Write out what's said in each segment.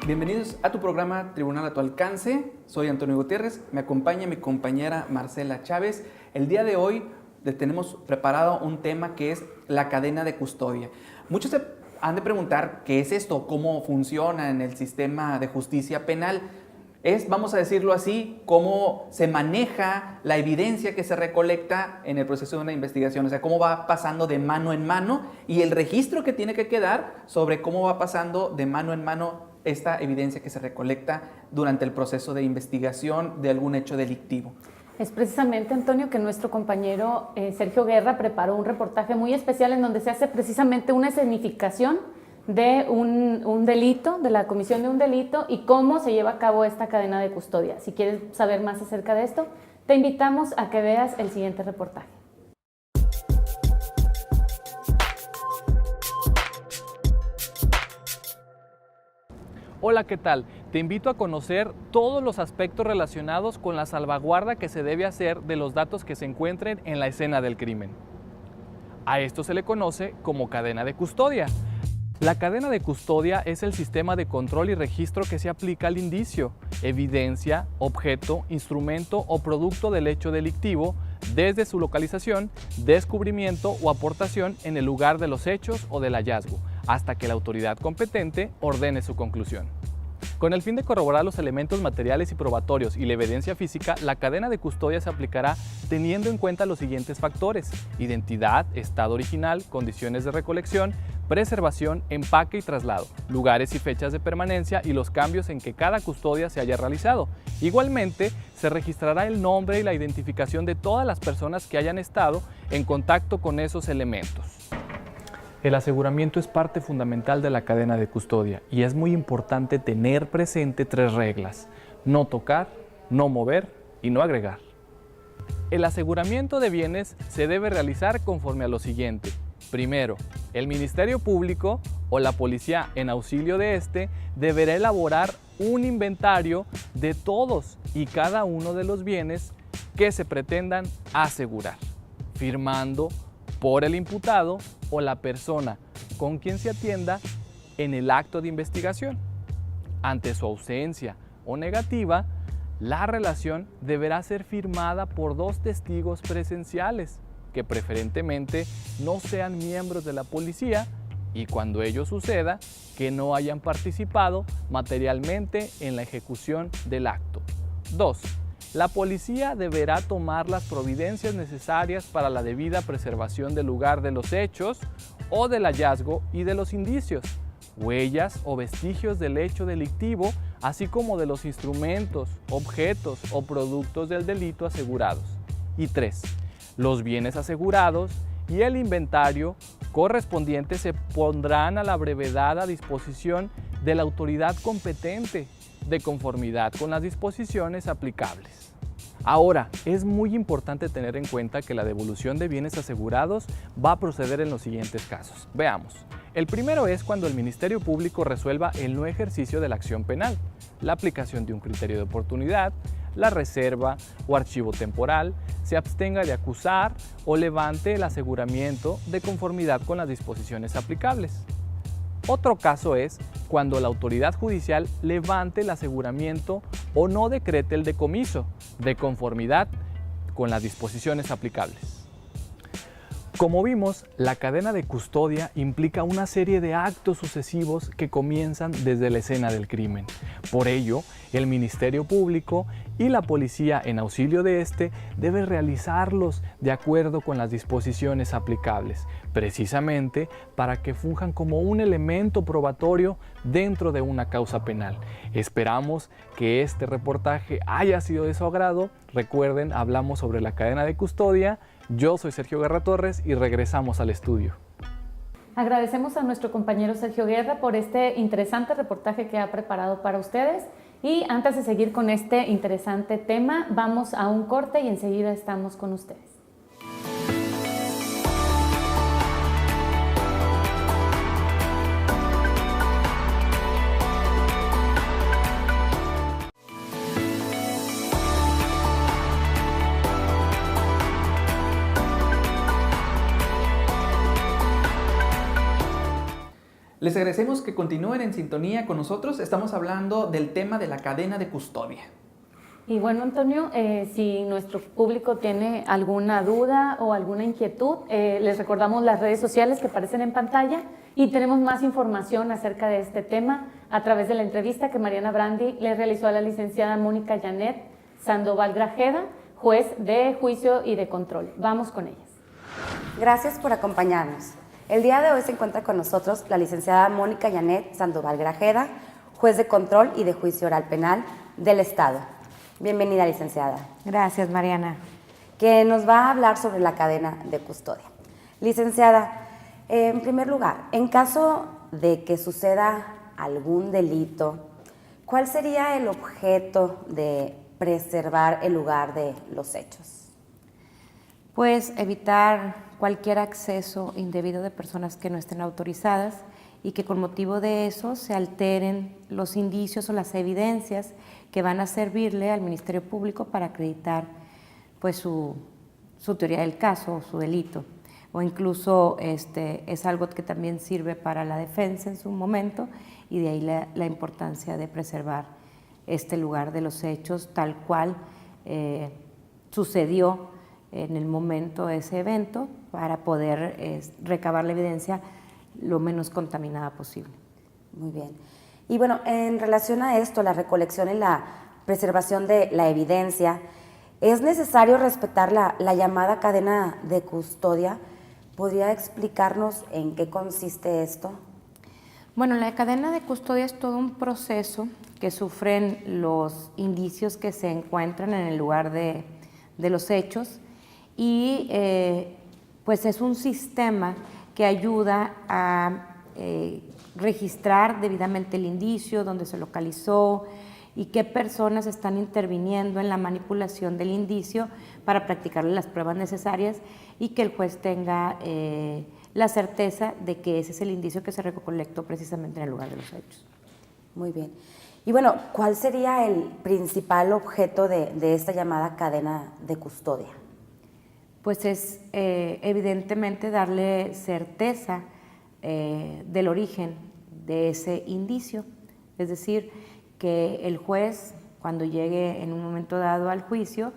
Bienvenidos a tu programa Tribunal a tu alcance. Soy Antonio Gutiérrez, me acompaña mi compañera Marcela Chávez. El día de hoy tenemos preparado un tema que es la cadena de custodia. Muchos se han de preguntar qué es esto, cómo funciona en el sistema de justicia penal. Es, vamos a decirlo así, cómo se maneja la evidencia que se recolecta en el proceso de una investigación, o sea, cómo va pasando de mano en mano y el registro que tiene que quedar sobre cómo va pasando de mano en mano esta evidencia que se recolecta durante el proceso de investigación de algún hecho delictivo. Es precisamente, Antonio, que nuestro compañero Sergio Guerra preparó un reportaje muy especial en donde se hace precisamente una escenificación de un delito, de la comisión de un delito y cómo se lleva a cabo esta cadena de custodia. Si quieres saber más acerca de esto, te invitamos a que veas el siguiente reportaje. Hola, ¿qué tal? Te invito a conocer todos los aspectos relacionados con la salvaguarda que se debe hacer de los datos que se encuentren en la escena del crimen. A esto se le conoce como cadena de custodia. La cadena de custodia es el sistema de control y registro que se aplica al indicio, evidencia, objeto, instrumento o producto del hecho delictivo desde su localización, descubrimiento o aportación en el lugar de los hechos o del hallazgo, hasta que la autoridad competente ordene su conclusión. Con el fin de corroborar los elementos materiales y probatorios y la evidencia física, la cadena de custodia se aplicará teniendo en cuenta los siguientes factores: identidad, estado original, condiciones de recolección, preservación, empaque y traslado, lugares y fechas de permanencia y los cambios en que cada custodia se haya realizado. Igualmente, se registrará el nombre y la identificación de todas las personas que hayan estado en contacto con esos elementos. El aseguramiento es parte fundamental de la cadena de custodia y es muy importante tener presente 3 reglas: no tocar, no mover y no agregar. El aseguramiento de bienes se debe realizar conforme a lo siguiente. Primero, el Ministerio Público o la policía en auxilio de este deberá elaborar un inventario de todos y cada uno de los bienes que se pretendan asegurar, firmando por el imputado o la persona con quien se atienda en el acto de investigación. Ante su ausencia o negativa, la relación deberá ser firmada por 2 testigos presenciales, que preferentemente no sean miembros de la policía y, cuando ello suceda, que no hayan participado materialmente en la ejecución del acto. 2. La policía deberá tomar las providencias necesarias para la debida preservación del lugar de los hechos o del hallazgo y de los indicios, huellas o vestigios del hecho delictivo, así como de los instrumentos, objetos o productos del delito asegurados. Y 3. Los bienes asegurados y el inventario correspondiente se pondrán a la brevedad a disposición de la autoridad competente, de conformidad con las disposiciones aplicables. Ahora, es muy importante tener en cuenta que la devolución de bienes asegurados va a proceder en los siguientes casos. Veamos. El primero es cuando el Ministerio Público resuelva el no ejercicio de la acción penal, la aplicación de un criterio de oportunidad, la reserva o archivo temporal, se abstenga de acusar o levante el aseguramiento de conformidad con las disposiciones aplicables. Otro caso es cuando la autoridad judicial levante el aseguramiento o no decrete el decomiso de conformidad con las disposiciones aplicables. Como vimos, la cadena de custodia implica una serie de actos sucesivos que comienzan desde la escena del crimen. Por ello, el Ministerio Público y la policía en auxilio de este deben realizarlos de acuerdo con las disposiciones aplicables, precisamente para que funjan como un elemento probatorio dentro de una causa penal. Esperamos que este reportaje haya sido de su agrado. Recuerden, hablamos sobre la cadena de custodia. Yo soy Sergio Guerra Torres y regresamos al estudio. Agradecemos a nuestro compañero Sergio Guerra por este interesante reportaje que ha preparado para ustedes. Y antes de seguir con este interesante tema, vamos a un corte y enseguida estamos con ustedes. Les agradecemos que continúen en sintonía con nosotros. Estamos hablando del tema de la cadena de custodia. Y bueno, Antonio, si nuestro público tiene alguna duda o alguna inquietud, les recordamos las redes sociales que aparecen en pantalla y tenemos más información acerca de este tema a través de la entrevista que Mariana Brandi le realizó a la licenciada Mónica Janet Sandoval Grajeda, juez de juicio y de control. Vamos con ellas. Gracias por acompañarnos. El día de hoy se encuentra con nosotros la licenciada Mónica Janet Sandoval Grajeda, juez de control y de juicio oral penal del Estado. Bienvenida, licenciada. Gracias, Mariana. Que nos va a hablar sobre la cadena de custodia. Licenciada, en primer lugar, en caso de que suceda algún delito, ¿cuál sería el objeto de preservar el lugar de los hechos? Pues evitar cualquier acceso indebido de personas que no estén autorizadas y que con motivo de eso se alteren los indicios o las evidencias que van a servirle al Ministerio Público para acreditar pues su teoría del caso o su delito. O incluso es algo que también sirve para la defensa en su momento, y de ahí la importancia de preservar este lugar de los hechos tal cual sucedió en el momento de ese evento, para poder recabar la evidencia lo menos contaminada posible. Muy bien. Y bueno, en relación a esto, la recolección y la preservación de la evidencia, ¿es necesario respetar la llamada cadena de custodia? ¿Podría explicarnos en qué consiste esto? Bueno, la cadena de custodia es todo un proceso que sufren los indicios que se encuentran en el lugar de los hechos, y pues es un sistema que ayuda a registrar debidamente el indicio, dónde se localizó y qué personas están interviniendo en la manipulación del indicio para practicarle las pruebas necesarias, y que el juez tenga la certeza de que ese es el indicio que se recolectó precisamente en el lugar de los hechos. Muy bien. Y bueno, ¿cuál sería el principal objeto de esta llamada cadena de custodia? Pues es evidentemente darle certeza del origen de ese indicio, es decir, que el juez, cuando llegue en un momento dado al juicio,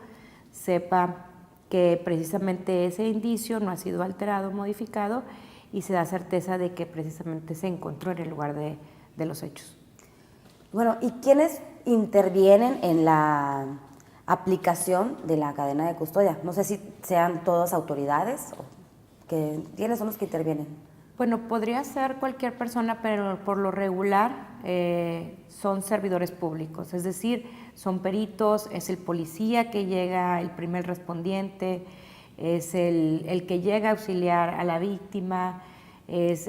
sepa que precisamente ese indicio no ha sido alterado o modificado, y se da certeza de que precisamente se encontró en el lugar de los hechos. Bueno, ¿y quiénes intervienen en la aplicación de la cadena de custodia? No sé si sean todas autoridades o ¿quiénes son los que intervienen? Bueno, podría ser cualquier persona, pero por lo regular son servidores públicos, es decir, son peritos, es el policía que llega, el primer respondiente, es el que llega a auxiliar a la víctima, es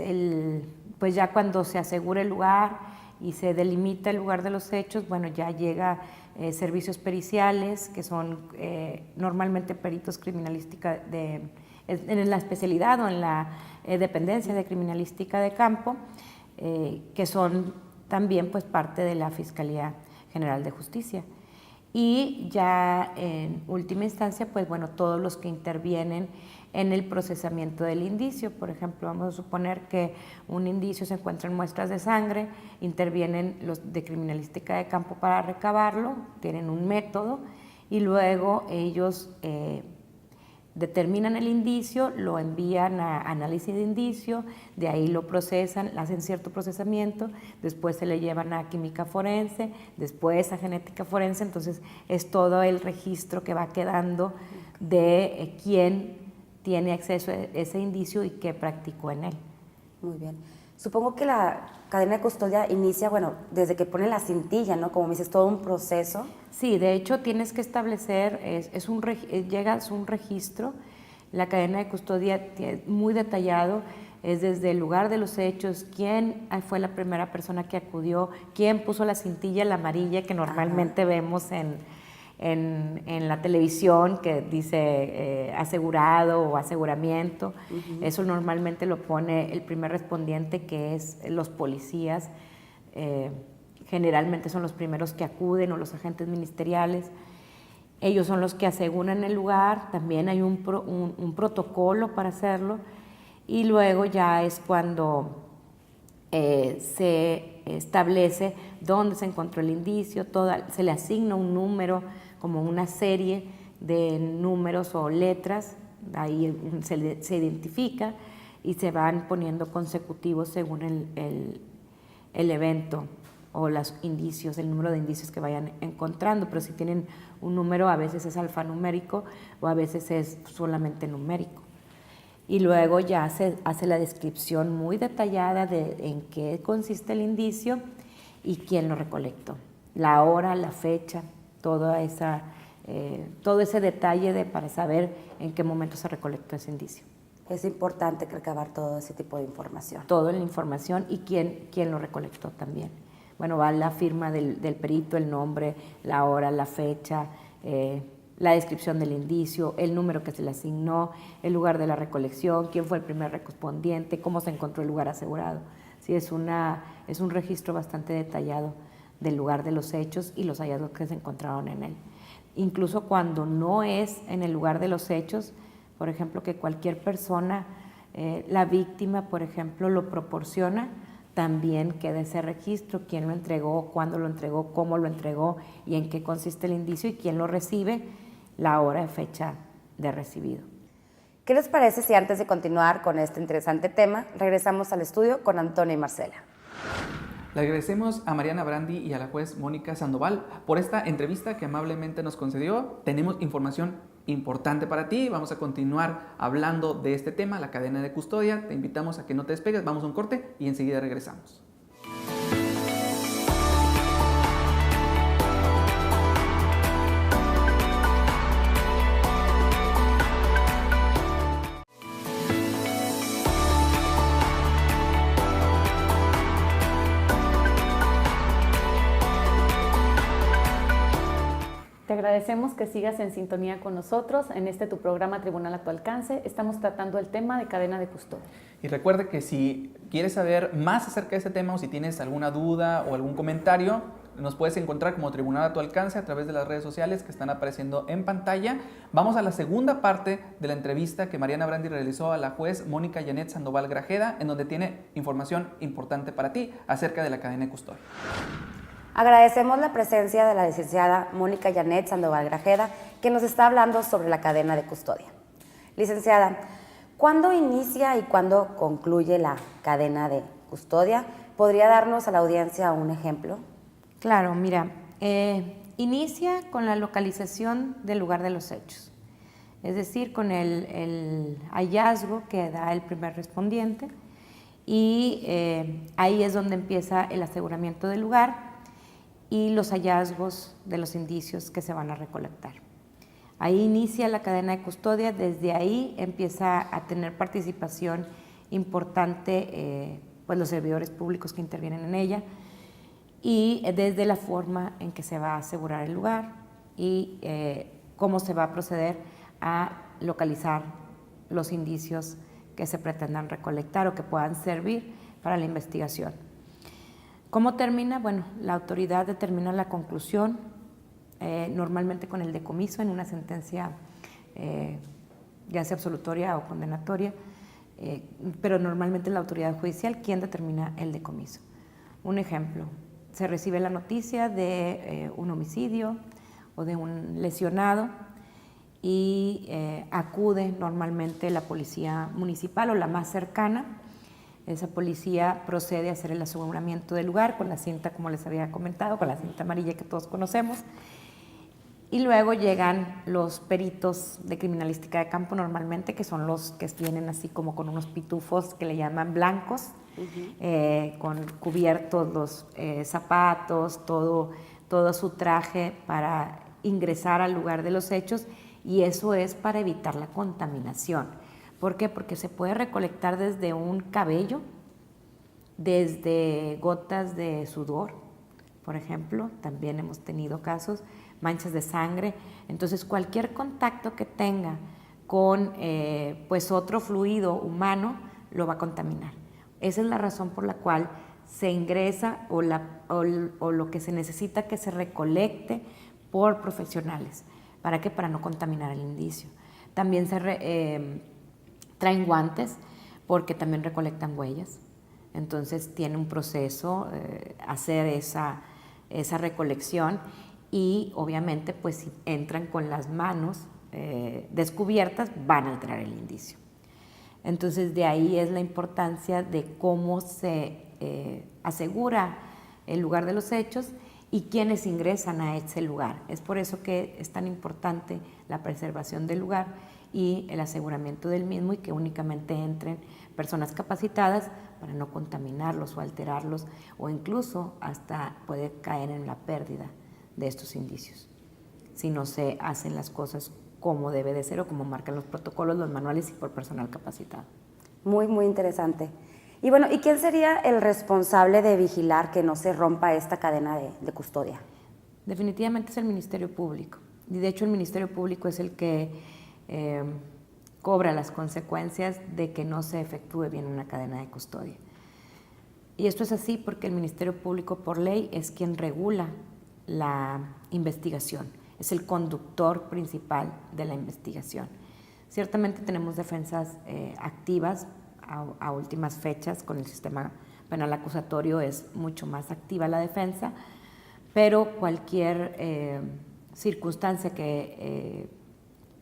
pues ya cuando se asegura el lugar y se delimita el lugar de los hechos, bueno, ya llega servicios periciales, que son normalmente peritos criminalística en la especialidad o en la dependencia de criminalística de campo, que son también pues parte de la Fiscalía General de Justicia. Y ya en última instancia, pues bueno, todos los que intervienen en el procesamiento del indicio. Por ejemplo, vamos a suponer que un indicio se encuentra en muestras de sangre, intervienen los de criminalística de campo para recabarlo, tienen un método, y luego ellos determinan el indicio, lo envían a análisis de indicio, de ahí lo procesan, hacen cierto procesamiento, después se le llevan a química forense, después a genética forense. Entonces es todo el registro que va quedando de quién tiene acceso a ese indicio y qué practicó en él. Muy bien. Supongo que la cadena de custodia inicia, bueno, desde que ponen la cintilla, ¿no? Como me dices, todo un proceso. Sí, de hecho tienes que establecer, llegas a un registro. La cadena de custodia muy detallado, es desde el lugar de los hechos, quién fue la primera persona que acudió, quién puso la cintilla, la amarilla que normalmente vemos en la televisión, que dice asegurado o aseguramiento. Eso normalmente lo pone el primer respondiente, que es los policías. Generalmente son los primeros que acuden, o los agentes ministeriales. Ellos son los que aseguran el lugar. También hay un protocolo para hacerlo, y luego ya es cuando se establece dónde se encontró el indicio, se le asigna un número, como una serie de números o letras, ahí se identifica y se van poniendo consecutivos según el evento o los indicios, el número de indicios que vayan encontrando, pero si tienen un número a veces es alfanumérico o a veces es solamente numérico. Y luego ya se hace la descripción muy detallada de en qué consiste el indicio y quién lo recolectó, la hora, la fecha, todo ese detalle para saber en qué momento se recolectó ese indicio. Es importante recabar todo ese tipo de información. Toda la información y quién lo recolectó también. Bueno, va la firma del perito, el nombre, la hora, la fecha, la descripción del indicio, el número que se le asignó, el lugar de la recolección, quién fue el primer correspondiente, cómo se encontró el lugar asegurado. Sí, es un registro bastante detallado del lugar de los hechos y los hallazgos que se encontraron en él. Incluso cuando no es en el lugar de los hechos, por ejemplo, que cualquier persona, la víctima, por ejemplo, lo proporciona, también queda ese registro, quién lo entregó, cuándo lo entregó, cómo lo entregó y en qué consiste el indicio y quién lo recibe, la hora y fecha de recibido. ¿Qué les parece si antes de continuar con este interesante tema, regresamos al estudio con Antonio y Marcela? Le agradecemos a Mariana Brandi y a la juez Mónica Sandoval por esta entrevista que amablemente nos concedió. Tenemos información importante para ti. Vamos a continuar hablando de este tema, la cadena de custodia. Te invitamos a que no te despegues. Vamos a un corte y enseguida regresamos. Te agradecemos que sigas en sintonía con nosotros en tu programa Tribunal a tu alcance. Estamos tratando el tema de cadena de custodia. Y recuerde que si quieres saber más acerca de este tema o si tienes alguna duda o algún comentario, nos puedes encontrar como Tribunal a tu alcance a través de las redes sociales que están apareciendo en pantalla. Vamos a la segunda parte de la entrevista que Mariana Brandi realizó a la juez Mónica Janet Sandoval Grajeda, en donde tiene información importante para ti acerca de la cadena de custodia. Agradecemos la presencia de la licenciada Mónica Janet Sandoval Grajeda, que nos está hablando sobre la cadena de custodia. Licenciada, ¿cuándo inicia y cuándo concluye la cadena de custodia? ¿Podría darnos a la audiencia un ejemplo? Claro, mira, inicia con la localización del lugar de los hechos, es decir, con el hallazgo que da el primer respondiente y ahí es donde empieza el aseguramiento del lugar y los hallazgos de los indicios que se van a recolectar. Ahí inicia la cadena de custodia, desde ahí empieza a tener participación importante pues los servidores públicos que intervienen en ella y desde la forma en que se va a asegurar el lugar y cómo se va a proceder a localizar los indicios que se pretendan recolectar o que puedan servir para la investigación. ¿Cómo termina? Bueno, la autoridad determina la conclusión, normalmente con el decomiso en una sentencia, ya sea absolutoria o condenatoria, pero normalmente es la autoridad judicial quien determina el decomiso. Un ejemplo, se recibe la noticia de un homicidio o de un lesionado y acude normalmente la policía municipal o la más cercana. Esa policía procede a hacer el aseguramiento del lugar con la cinta, como les había comentado, con la cinta amarilla que todos conocemos. Y luego llegan los peritos de criminalística de campo normalmente, que son los que vienen así como con unos pitufos que le llaman blancos, con cubiertos los zapatos, todo su traje para ingresar al lugar de los hechos, y eso es para evitar la contaminación. ¿Por qué? Porque se puede recolectar desde un cabello, desde gotas de sudor, por ejemplo, también hemos tenido casos, manchas de sangre. Entonces, cualquier contacto que tenga con pues otro fluido humano lo va a contaminar. Esa es la razón por la cual se ingresa o lo que se necesita que se recolecte por profesionales. ¿Para qué? Para no contaminar el indicio. También se traen guantes porque también recolectan huellas. Entonces tiene un proceso hacer esa recolección y obviamente pues si entran con las manos descubiertas van a alterar el indicio. Entonces de ahí es la importancia de cómo se asegura el lugar de los hechos y quiénes ingresan a ese lugar. Es por eso que es tan importante la preservación del lugar y el aseguramiento del mismo y que únicamente entren personas capacitadas para no contaminarlos o alterarlos o incluso hasta poder caer en la pérdida de estos indicios si no se hacen las cosas como debe de ser o como marcan los protocolos, los manuales y por personal capacitado. Muy, muy interesante. Y bueno, ¿y quién sería el responsable de vigilar que no se rompa esta cadena de custodia? Definitivamente es el Ministerio Público. Y de hecho el Ministerio Público es el que cobra las consecuencias de que no se efectúe bien una cadena de custodia. Y esto es así porque el Ministerio Público por ley es quien regula la investigación, es el conductor principal de la investigación. Ciertamente tenemos defensas activas a últimas fechas, con el sistema penal acusatorio es mucho más activa la defensa, pero cualquier circunstancia que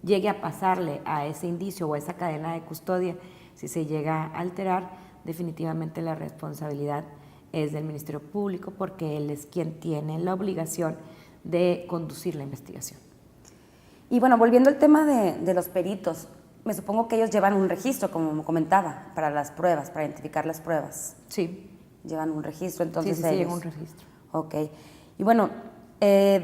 llegue a pasarle a ese indicio o a esa cadena de custodia, si se llega a alterar, definitivamente la responsabilidad es del Ministerio Público porque él es quien tiene la obligación de conducir la investigación. Y bueno, volviendo al tema de los peritos, me supongo que ellos llevan un registro, como comentaba, para las pruebas, para identificar las pruebas. Sí. Llevan un registro, entonces sí, lleva un registro. Ok. Y bueno, ¿qué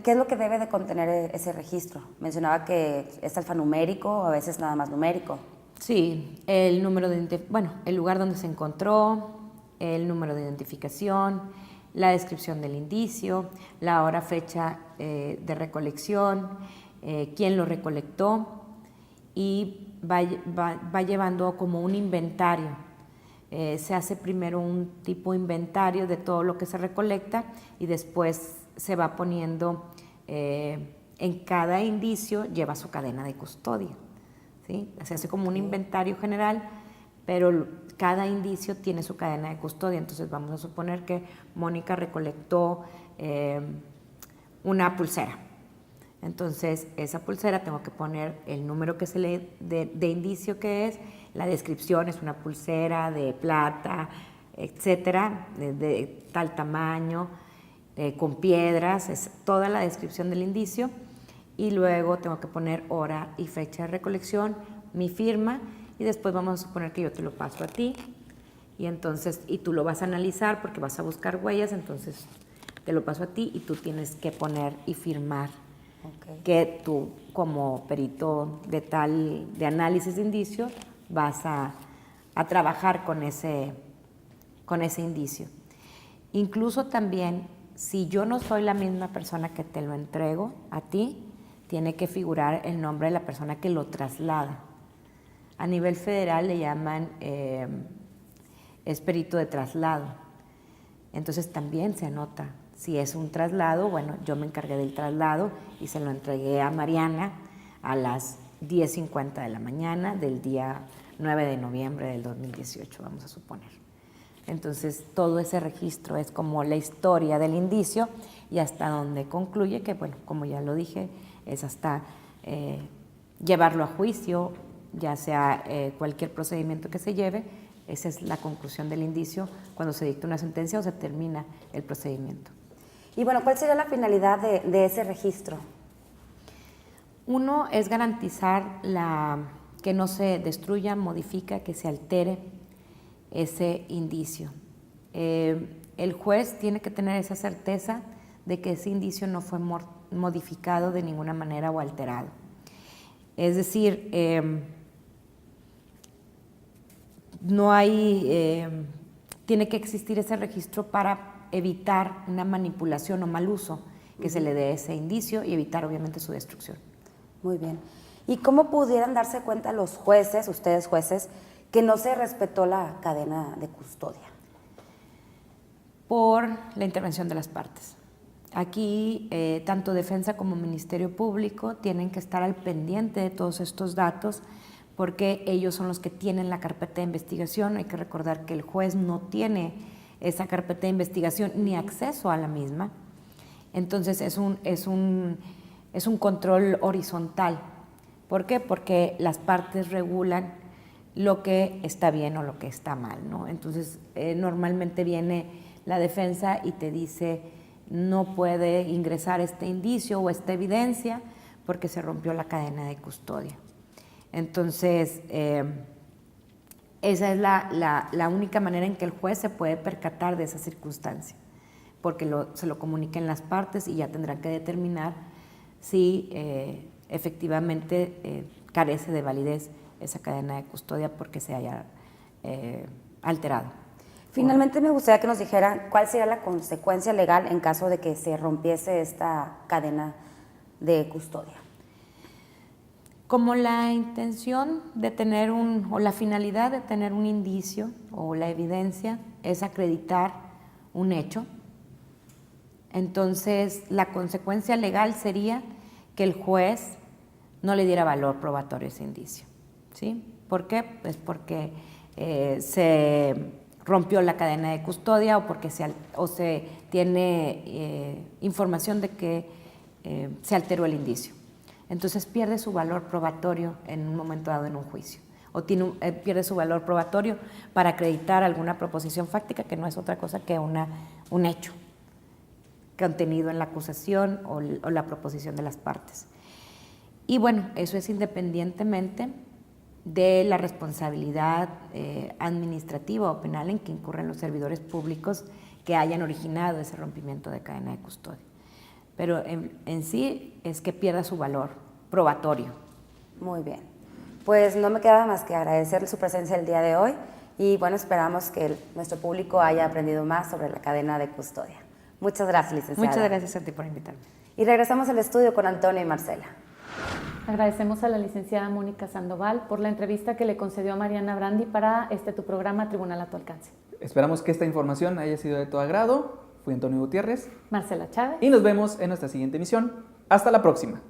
es lo que debe de contener ese registro? Mencionaba que es alfanumérico o a veces nada más numérico. Sí, el número el lugar donde se encontró, el número de identificación, la descripción del indicio, la hora, fecha de recolección, quién lo recolectó y va llevando como un inventario. Se hace primero un tipo inventario de todo lo que se recolecta y después se va poniendo en cada indicio, lleva su cadena de custodia. ¿Sí? Se hace como un inventario general, pero cada indicio tiene su cadena de custodia. Entonces vamos a suponer que Mónica recolectó una pulsera. Entonces esa pulsera tengo que poner el número que se lee de indicio que es, la descripción es una pulsera de plata, etcétera, de tal tamaño, con piedras, es toda la descripción del indicio. Y luego tengo que poner hora y fecha de recolección, mi firma, y después vamos a suponer que yo te lo paso a ti, y tú lo vas a analizar porque vas a buscar huellas, entonces te lo paso a ti y tú tienes que poner y firmar que tú como perito de análisis de indicio vas a trabajar con ese indicio. Incluso también, si yo no soy la misma persona que te lo entrego a ti, tiene que figurar el nombre de la persona que lo traslada. A nivel federal le llaman es perito de traslado. Entonces también se anota. Si es un traslado, bueno, yo me encargué del traslado y se lo entregué a Mariana a las 10:50 de la mañana del día 9 de noviembre del 2018, vamos a suponer. Entonces todo ese registro es como la historia del indicio y hasta donde concluye que, bueno, como ya lo dije, es hasta llevarlo a juicio, ya sea cualquier procedimiento que se lleve, esa es la conclusión del indicio cuando se dicta una sentencia o se termina el procedimiento. Y bueno, ¿cuál sería la finalidad de ese registro? Uno es garantizar que no se destruya, modifica, que se altere ese indicio. El juez tiene que tener esa certeza de que ese indicio no fue modificado de ninguna manera o alterado. Es decir, tiene que existir ese registro para evitar una manipulación o mal uso que se le dé ese indicio y evitar obviamente su destrucción. Muy bien. ¿Y cómo pudieran darse cuenta los jueces, ustedes jueces, que no se respetó la cadena de custodia? Por la intervención de las partes. Aquí, tanto defensa como Ministerio Público tienen que estar al pendiente de todos estos datos porque ellos son los que tienen la carpeta de investigación. Hay que recordar que el juez no tiene esa carpeta de investigación ni acceso a la misma. Entonces es un control horizontal. ¿Por qué? Porque las partes regulan lo que está bien o lo que está mal, ¿no? Entonces normalmente viene la defensa y te dice no puede ingresar este indicio o esta evidencia porque se rompió la cadena de custodia. Entonces, esa es la única manera en que el juez se puede percatar de esa circunstancia, porque se lo comuniquen las partes y ya tendrán que determinar si efectivamente carece de validez esa cadena de custodia porque se haya alterado. Finalmente, me gustaría que nos dijera cuál sería la consecuencia legal en caso de que se rompiese esta cadena de custodia. Como la intención de tener o la finalidad de tener un indicio o la evidencia es acreditar un hecho, entonces la consecuencia legal sería que el juez no le diera valor probatorio a ese indicio, ¿sí? ¿Por qué? Pues porque se rompió la cadena de custodia o porque se tiene información de que se alteró el indicio. Entonces pierde su valor probatorio en un momento dado en un juicio, o pierde su valor probatorio para acreditar alguna proposición fáctica que no es otra cosa que un hecho contenido en la acusación o la proposición de las partes. Y bueno, eso es independientemente de la responsabilidad administrativa o penal en que incurren los servidores públicos que hayan originado ese rompimiento de cadena de custodia. Pero en sí es que pierda su valor probatorio. Muy bien. Pues no me queda más que agradecerle su presencia el día de hoy y bueno, esperamos que nuestro público haya aprendido más sobre la cadena de custodia. Muchas gracias, licenciada. Muchas gracias a ti por invitarme. Y regresamos al estudio con Antonio y Marcela. Agradecemos a la licenciada Mónica Sandoval por la entrevista que le concedió a Mariana Brandi para tu programa Tribunal a tu alcance. Esperamos que esta información haya sido de tu agrado. Fui Antonio Gutiérrez. Marcela Chávez. Y nos vemos en nuestra siguiente emisión. Hasta la próxima.